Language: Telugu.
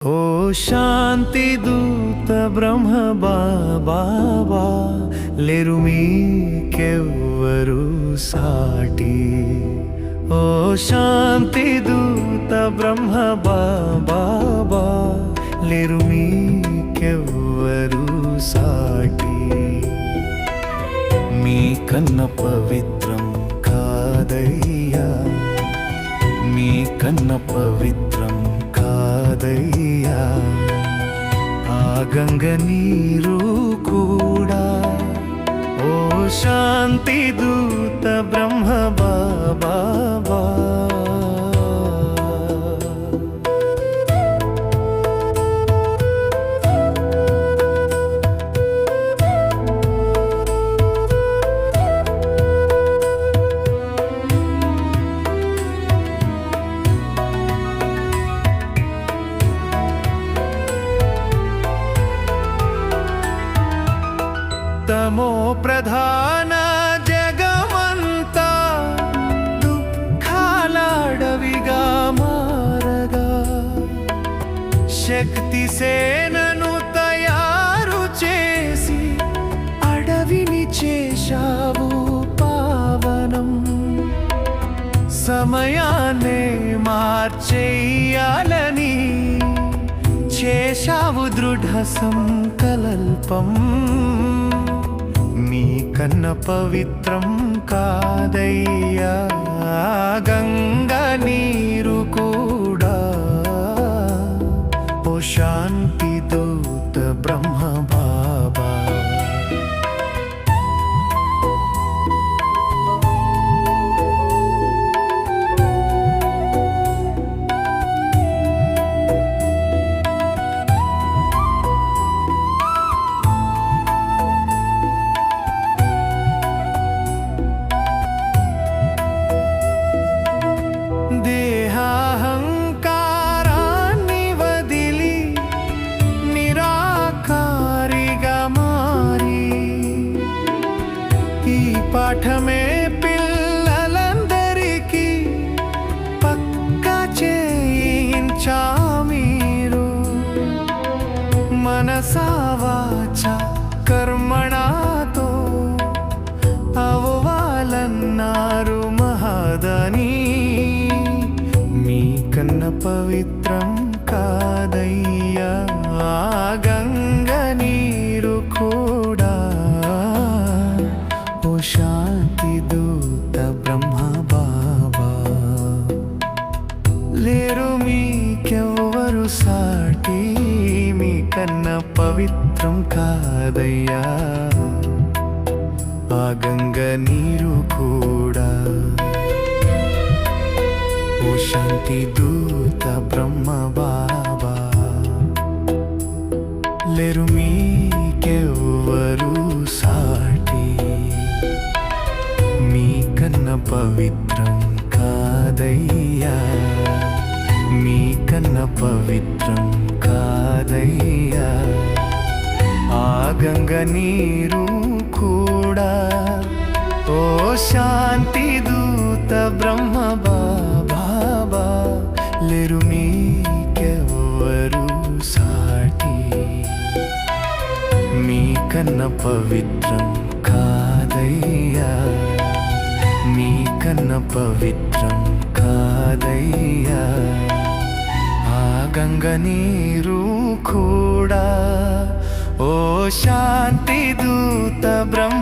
ఓ శాంతి దూత బ్రహ్మ బాబా లేరు మీకెవ్వరు సాటి. ఓ శాంతి దూత బ్రహ్మ బాబా లేరు మీకెవ్వరు సాటి. మీ కన్న పవిత్రం కాదయ్యా, మీ కన్న పవిత్రం కాదయ్యా. ఆ గంగ నీరు కూడా ఓ శాంతి దూత బ్రహ్మ బాబా. తమో ప్రధాన జగమంతా దుఃఖాలడవిగా మారగా, శక్తి సేనను తయారు చేసి అడవిని చేశావు పావనం. సమయాన్నే మార్చేయాలని చేశావు దృఢ సంకల్పం. మీ కన్న పవిత్రం కాదయ్యా గంగా నీరు కూడా. ఓ శాంతి దూత బ్రహ్మ బాబా. దేహాహంకారాన్ని వదిలి నిరాకారిగా మారి, ఈ పాఠమే పిల్లలందరికీ పక్కా చేయించా మీరు. మనసా వాచా కర్మణాతో అవ్వాలన్నారు మహాదాని. మీ కన్న పవిత్రం కాదయ్యా గంగ నీరు కూడా. ఓ శాంతి దూత బ్రహ్మ బాబా లేరు మీకెవ్వరు సాటి. మీ కన్న పవిత్రం కాదయ్యా ఆ గంగ నీరు కూడా. ఓ శాంతి దూత బ్రహ్మ బాబా లేరు మీకెవ్వరు సాటి. మీ కన్న పవిత్రం కాదయ్యా, మీ కన్న పవిత్రం కాదయ్యా ఆ గంగ నీరు కూడా. ఓ శాంతి దూత బ్రహ్మ బాబా లేరు మీకెవ్వరు సాటి. మీ కన్న పవిత్రం కాదయ్యా, మీ కన్న పవిత్రం కాదయ్యా ఆ గంగ నీరు కూడా. ఓ శాంతి దూత బ్రహ్మ